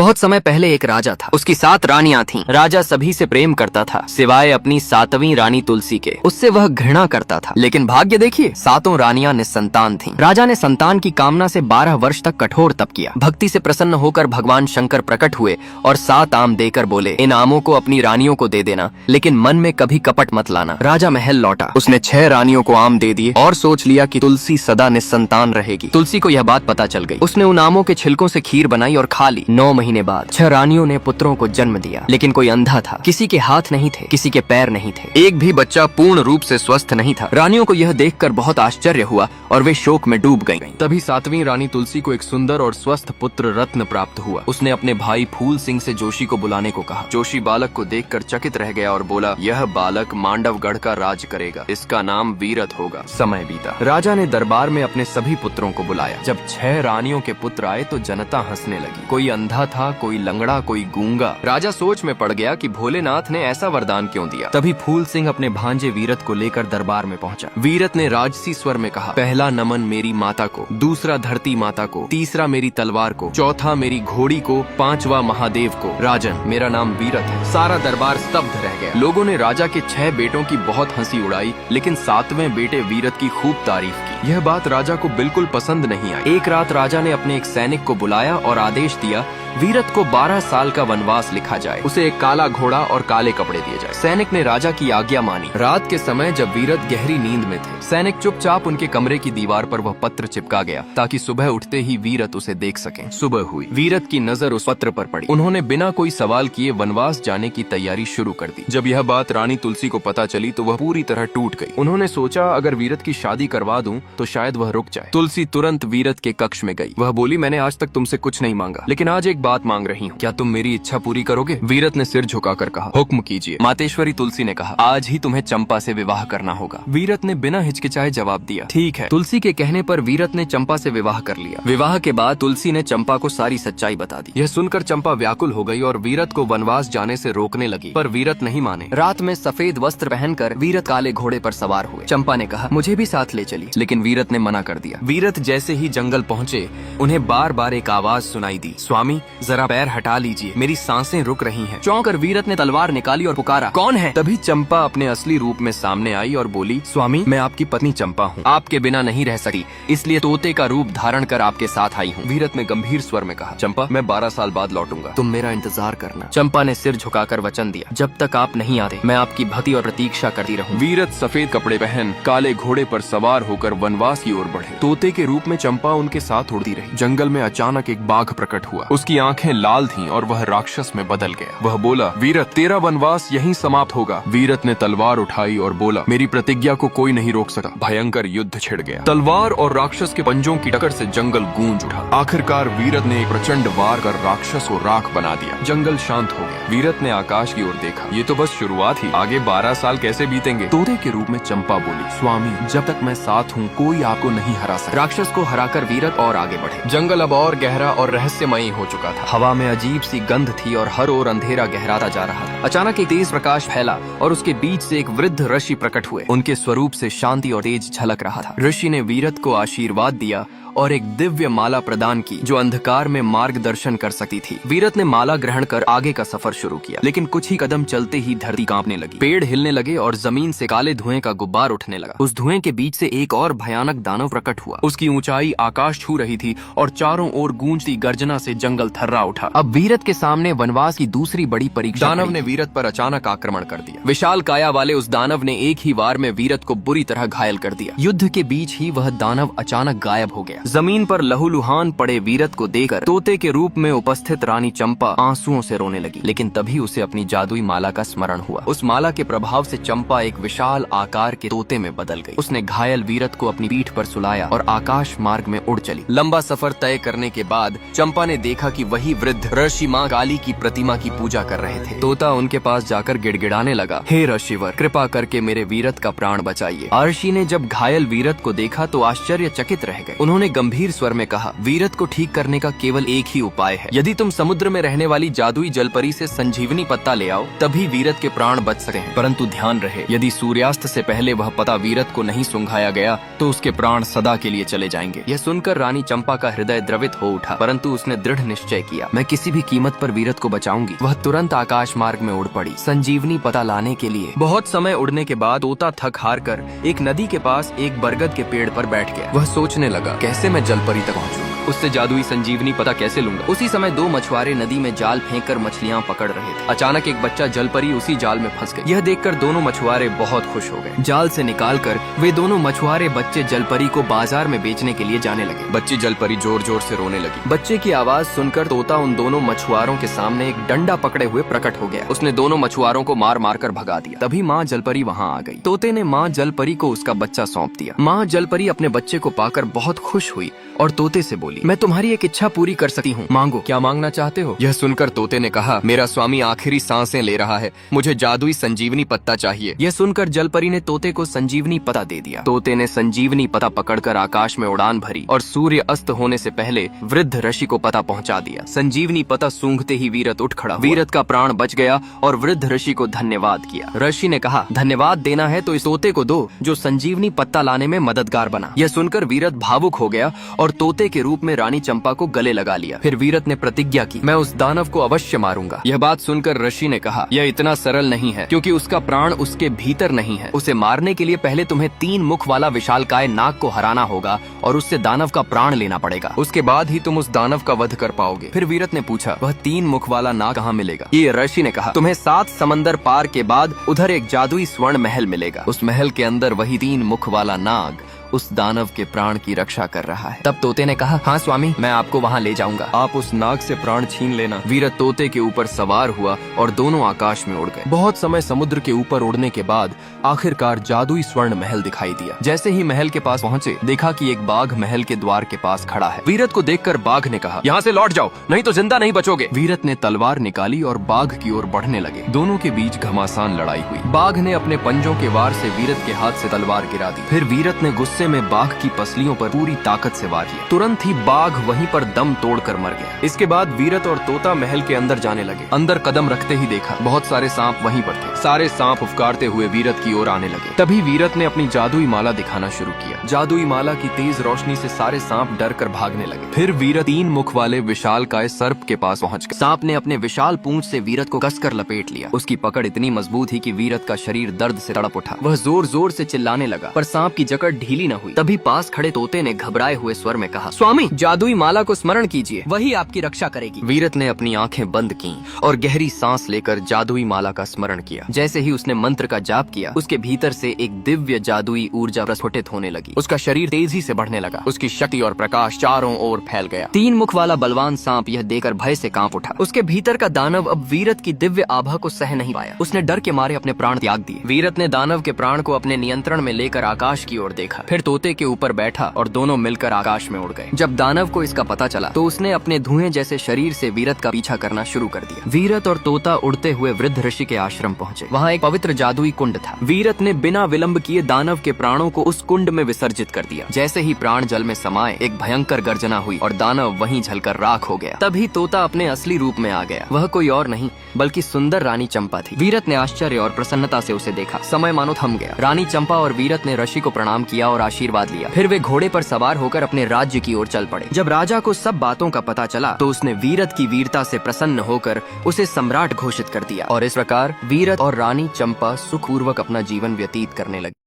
बहुत समय पहले एक राजा था। उसकी 7 रानियां थीं। राजा सभी से प्रेम करता था सिवाय अपनी 7वीं रानी तुलसी के। उससे वह घृणा करता था। लेकिन भाग्य देखिए, 7 रानियां निसंतान थीं। राजा ने संतान की कामना से 12 वर्ष तक कठोर तप किया। भक्ति से प्रसन्न होकर भगवान शंकर प्रकट हुए और 7 आम देकर बोले, इन आमों को अपनी रानियों को दे देना, लेकिन मन में कभी कपट मत लाना। राजा महल लौटा। उसने 6 रानियों को आम दे दिए और सोच लिया कि तुलसी सदा निसंतान रहेगी। तुलसी को यह बात पता चल गई। उसने उन आमों के छिलकों से खीर बनाई और खा ली। 9 महीने बाद 6 रानियों ने पुत्रों को जन्म दिया। लेकिन कोई अंधा था, किसी के हाथ नहीं थे, किसी के पैर नहीं थे, एक भी बच्चा पूर्ण रूप से स्वस्थ नहीं था। रानियों को यह देखकर बहुत आश्चर्य हुआ और वे शोक में डूब गईं। तभी 7वीं रानी तुलसी को एक सुंदर और स्वस्थ पुत्र रत्न प्राप्त हुआ। उसने अपने भाई फूल सिंह से जोशी को बुलाने को कहा। जोशी बालक को देखकर चकित रह गया और बोला, यह बालक मांडवगढ़ का राज करेगा, इसका नाम वीरत होगा। समय बीता। राजा ने दरबार में अपने सभी पुत्रों को बुलाया। जब 6 रानियों के पुत्र आए तो जनता हंसने लगी। कोई अंधा था, कोई लंगड़ा, कोई गूंगा। राजा सोच में पड़ गया कि भोलेनाथ ने ऐसा वरदान क्यों दिया। तभी फूल सिंह अपने भांजे वीरत को लेकर दरबार में पहुंचा। वीरत ने राजसी स्वर में कहा, पहला नमन मेरी माता को, दूसरा धरती माता को, तीसरा मेरी तलवार को, चौथा मेरी घोड़ी को, 5वां महादेव को। राजन, मेरा नाम वीरत है। सारा दरबार स्तब्ध रह गया। लोगों ने राजा के 6 बेटों की बहुत हंसी उड़ाई, लेकिन 7वें बेटे वीरत की खूब तारीफ की। यह बात राजा को बिल्कुल पसंद नहीं आई। एक रात राजा ने अपने एक सैनिक को बुलाया और आदेश दिया, वीरत को 12 साल का वनवास लिखा जाए। उसे एक काला घोड़ा और काले कपड़े दिए जाए। सैनिक ने राजा की आज्ञा मानी। रात के समय जब वीरत गहरी नींद में थे, सैनिक चुपचाप उनके कमरे की दीवार पर वह पत्र चिपका गया ताकि सुबह उठते ही वीरत उसे देख सकें। सुबह हुई। वीरत की नजर उस पत्र पर पड़ी। उन्होंने बिना कोई सवाल किए वनवास जाने की तैयारी शुरू कर दी। जब यह बात रानी तुलसी को पता चली तो वह पूरी तरह टूट गई। उन्होंने सोचा, अगर वीरत की शादी करवा दूं तो शायद वह रुक जाए। तुलसी तुरंत वीरत के कक्ष में गई। वह बोली, मैंने आज तक तुमसे कुछ नहीं मांगा, लेकिन आज एक बात मांग रही हूँ। क्या तुम मेरी इच्छा पूरी करोगे? वीरत ने सिर झुकाकर कहा, हुक्म कीजिए। मातेश्वरी तुलसी ने कहा, आज ही तुम्हें चंपा से विवाह करना होगा। वीरत ने बिना हिचकिचाए जवाब दिया, ठीक है। तुलसी के कहने पर वीरत ने चंपा से विवाह कर लिया। विवाह के बाद तुलसी ने चंपा को सारी सच्चाई बता दी। यह सुनकर चंपा व्याकुल हो गई और वीरत को वनवास जाने से रोकने लगी, पर वीरत नहीं माने। रात में सफेद वस्त्र पहनकर वीरत काले घोड़े पर सवार हुए। चंपा ने कहा, मुझे भी साथ ले चलिए, लेकिन वीरत ने मना कर दिया। वीरत जैसे ही जंगल पहुँचे, उन्हें बार बार एक आवाज सुनाई दी, स्वामी जरा पैर हटा लीजिए, मेरी सांसें रुक रही हैं। चौंक कर वीरत ने तलवार निकाली और पुकारा, कौन है? तभी चंपा अपने असली रूप में सामने आई और बोली, स्वामी मैं आपकी पत्नी चंपा हूँ, आपके बिना नहीं रह सकी, इसलिए तोते का रूप धारण कर आपके साथ आई हूँ। वीरत ने गंभीर स्वर में कहा, चंपा मैं 12 साल बाद लौटूंगा, तुम मेरा इंतजार करना। चंपा ने सिर झुकाकर वचन दिया, जब तक आप नहीं आते मैं आपकी भक्ति और प्रतीक्षा करती रहूँ। वीरत सफेद कपड़े पहन काले घोड़े पर सवार होकर वनवास की ओर बढ़े। तोते के रूप में चंपा उनके साथ उड़ती रही। जंगल में अचानक एक बाघ प्रकट हुआ। उसकी आंखें लाल थीं और वह राक्षस में बदल गया। वह बोला, वीरत तेरा वनवास यहीं समाप्त होगा। वीरत ने तलवार उठाई और बोला, मेरी प्रतिज्ञा को कोई नहीं रोक सका। भयंकर युद्ध छिड़ गया। तलवार और राक्षस के पंजों की टक्कर से जंगल गूंज उठा। आखिरकार वीरत ने एक प्रचंड वार कर राक्षस को राख बना दिया। जंगल शांत हो गया। वीरत ने आकाश की ओर देखा। ये तो बस शुरुआत ही, आगे 12 साल कैसे बीतेंगे? तोते के रूप में चंपा बोली, स्वामी जब तक मैं साथ हूँ कोई आपको नहीं हरा सकता। राक्षस को हराकर वीरत और आगे बढ़े। जंगल अब और गहरा और रहस्यमयी हो चुका था। हवा में अजीब सी गंध थी और हर ओर अंधेरा गहराता जा रहा था। अचानक एक तेज प्रकाश फैला और उसके बीच से एक वृद्ध ऋषि प्रकट हुए। उनके स्वरूप से शांति और तेज झलक रहा था। ऋषि ने वीरत को आशीर्वाद दिया और एक दिव्य माला प्रदान की जो अंधकार में मार्गदर्शन कर सकती थी। वीरत ने माला ग्रहण कर आगे का सफर शुरू किया, लेकिन कुछ ही कदम चलते ही धरती कांपने लगी, पेड़ हिलने लगे और जमीन से काले धुएं का गुब्बार उठने लगा। उस धुएं के बीच से एक और भयानक दानव प्रकट हुआ। उसकी ऊंचाई आकाश छू रही थी और चारों ओर गूंजती गर्जना से जंगल थर्रा उठा। अब वीरत के सामने वनवास की दूसरी बड़ी परीक्षा। दानव ने वीरत पर अचानक आक्रमण कर दिया। विशाल काया वाले उस दानव ने एक ही वार में वीरत को बुरी तरह घायल कर दिया। युद्ध के बीच ही वह दानव अचानक गायब हो गया। जमीन पर लहूलुहान पड़े वीरत को देखकर तोते के रूप में उपस्थित रानी चंपा आंसुओं से रोने लगी, लेकिन तभी उसे अपनी जादुई माला का स्मरण हुआ। उस माला के प्रभाव से चंपा एक विशाल आकार के तोते में बदल गई। उसने घायल वीरत को अपनी पीठ पर सुलाया और आकाश मार्ग में उड़ चली। लंबा सफर तय करने के बाद चंपा ने देखा कि वही वृद्ध ऋषि माँ काली की प्रतिमा की पूजा कर रहे थे। तोता उनके पास जाकर गिड़गिड़ाने लगा, हे ऋषिवर कृपा करके मेरे वीरत का प्राण बचाइए। ऋषि ने जब घायल वीरत को देखा तो आश्चर्यचकित रह गए। उन्होंने गंभीर स्वर में कहा, वीरत को ठीक करने का केवल एक ही उपाय है। यदि तुम समुद्र में रहने वाली जादुई जलपरी से संजीवनी पत्ता ले आओ, तभी वीरत के प्राण बच सकते हैं। परंतु ध्यान रहे, यदि सूर्यास्त से पहले वह पत्ता वीरत को नहीं सुंघाया गया तो उसके प्राण सदा के लिए चले जाएंगे। यह सुनकर रानी चंपा का हृदय द्रवित हो उठा, परंतु उसने दृढ़ निश्चय किया, मैं किसी भी कीमत पर वीरत को बचाऊंगी। वह तुरंत आकाश मार्ग में उड़ पड़ी संजीवनी पत्ता लाने के लिए। बहुत समय उड़ने के बाद तोता थक हार कर एक नदी के पास एक बरगद के पेड़ पर बैठ गया। वह सोचने लगा, कैसे मैं जलपरी तक पहुंचूंगा, उससे जादुई संजीवनी पता कैसे लूंगा। उसी समय दो मछुआरे नदी में जाल फेंककर मछलियां पकड़ रहे थे। अचानक एक बच्चा जलपरी उसी जाल में फंस गई। यह देखकर दोनों मछुआरे बहुत खुश हो गए। जाल से निकालकर वे दोनों मछुआरे बच्चे जलपरी को बाजार में बेचने के लिए जाने लगे। बच्ची जलपरी जोर जोर से रोने लगी। बच्चे की आवाज सुनकर तोता उन दोनों मछुआरों के सामने एक डंडा पकड़े हुए प्रकट हो गया। उसने दोनों मछुआरों को मार मार कर भगा दिया। तभी माँ जलपरी वहाँ आ गई। तोते ने माँ जलपरी को उसका बच्चा सौंप दिया। माँ जलपरी अपने बच्चे को पाकर बहुत खुश हुई और तोते से बोली, मैं तुम्हारी एक इच्छा पूरी कर सकती हूँ, मांगो, क्या मांगना चाहते हो। यह सुनकर तोते ने कहा, मेरा स्वामी आखिरी सांसें ले रहा है, मुझे जादुई संजीवनी पत्ता चाहिए। यह सुनकर जलपरी ने तोते को संजीवनी पत्ता दे दिया। तोते ने संजीवनी पत्ता पकड़कर आकाश में उड़ान भरी और सूर्य अस्त होने से पहले वृद्ध ऋषि को पत्ता पहुंचा दिया। संजीवनी पत्ता सूंघते ही वीरत उठ खड़ा। वीरत का प्राण बच गया और वृद्ध ऋषि को धन्यवाद किया। ऋषि ने कहा, धन्यवाद देना है तो इस तोते को दो जो संजीवनी पत्ता लाने में मददगार बना। यह सुनकर वीरत भावुक हो गया और तोते के रूप में रानी चंपा को गले लगा लिया। फिर वीरत ने प्रतिज्ञा की, मैं उस दानव को अवश्य मारूंगा। यह बात सुनकर ऋषि ने कहा, यह इतना सरल नहीं है, क्योंकि उसका प्राण उसके भीतर नहीं है। उसे मारने के लिए पहले तुम्हें 3 मुख वाला विशालकाय नाग को हराना होगा और उससे दानव का प्राण लेना पड़ेगा। उसके बाद ही तुम उस दानव का वध कर पाओगे। फिर वीरत ने पूछा, वह 3 मुख वाला नाग कहाँ मिलेगा। ये ऋषि ने कहा, तुम्हें 7 समंदर पार के बाद उधर एक जादुई स्वर्ण महल मिलेगा। उस महल के अंदर वही 3 मुख वाला नाग उस दानव के प्राण की रक्षा कर रहा है। तब तोते ने कहा, हाँ स्वामी, मैं आपको वहाँ ले जाऊंगा, आप उस नाग से प्राण छीन लेना। वीरत तोते के ऊपर सवार हुआ और दोनों आकाश में उड़ गए। बहुत समय समुद्र के ऊपर उड़ने के बाद आखिरकार जादुई स्वर्ण महल दिखाई दिया। जैसे ही महल के पास पहुँचे, देखा कि एक बाघ महल के द्वार के पास खड़ा है। वीरत को देखकर बाघ ने कहा, यहाँ से लौट जाओ, नहीं तो जिंदा नहीं बचोगे। वीरत ने तलवार निकाली और बाघ की ओर बढ़ने लगे। दोनों के बीच घमासान लड़ाई हुई। बाघ ने अपने पंजों के वार से वीरत के हाथ से तलवार गिरा दी। फिर वीरत ने गुस्से में बाघ की पसलियों पर पूरी ताकत से वार किया। तुरंत ही बाघ वहीं पर दम तोड़कर मर गया। इसके बाद वीरत और तोता महल के अंदर जाने लगे। अंदर कदम रखते ही देखा बहुत सारे सांप वहीं पर थे। सारे सांप फुफकारते हुए वीरत की ओर आने लगे। तभी वीरत ने अपनी जादुई माला दिखाना शुरू किया। जादुई माला की तेज रोशनी से सारे सांप डर कर भागने लगे। फिर वीरत 3 मुख वाले विशालकाय सर्प के पास पहुंच गया। सांप ने अपने विशाल पूंछ से वीरत को कसकर लपेट लिया। उसकी पकड़ इतनी मजबूत थी कि वीरत का शरीर दर्द से तड़प उठा। वह जोर जोर से चिल्लाने लगा, पर सांप की जकड़ ढीली न हुई। तभी पास खड़े तोते ने घबराए हुए स्वर में कहा, स्वामी, जादुई माला को स्मरण कीजिए, वही आपकी रक्षा करेगी। वीरत ने अपनी आंखें बंद की और गहरी सांस लेकर जादुई माला का स्मरण किया। जैसे ही उसने मंत्र का जाप किया, उसके भीतर से एक दिव्य जादुई ऊर्जा प्रस्फुटित होने लगी। उसका शरीर तेजी से बढ़ने लगा। उसकी शक्ति और प्रकाश चारों ओर फैल गया। 3 मुख वाला बलवान सांप यह देखकर भय से कांप उठा। उसके भीतर का दानव अब वीरत की दिव्य आभा को सह नहीं पाया। उसने डर के मारे अपने प्राण त्याग दिए। वीरत ने दानव के प्राण को अपने नियंत्रण में लेकर आकाश की ओर देखा। फिर तोते के ऊपर बैठा और दोनों मिलकर आकाश में उड़ गए। जब दानव को इसका पता चला तो उसने अपने धुएं जैसे शरीर से वीरत का पीछा करना शुरू कर दिया। वीरत और तोता उड़ते हुए वृद्ध ऋषि के आश्रम पहुंचे। वहाँ एक पवित्र जादुई कुंड था। वीरत ने बिना विलंब किए दानव के प्राणों को उस कुंड में विसर्जित कर दिया। जैसे ही प्राण जल में समाये, एक भयंकर गर्जना हुई और दानव वहीं जलकर राख हो गया। तभी तोता अपने असली रूप में आ गया। वह कोई और नहीं बल्कि सुंदर रानी चंपा थी। वीरत ने आश्चर्य और प्रसन्नता से उसे देखा। समय मानो थम गया। रानी चंपा और वीरत ने ऋषि को प्रणाम किया और आशीर्वाद लिया। फिर वे घोड़े पर सवार होकर अपने राज्य की ओर चल पड़े। जब राजा को सब बातों का पता चला तो उसने वीरत की वीरता से प्रसन्न होकर उसे सम्राट घोषित कर दिया और इस प्रकार वीरत और रानी चंपा सुखपूर्वक अपना जीवन व्यतीत करने लगी।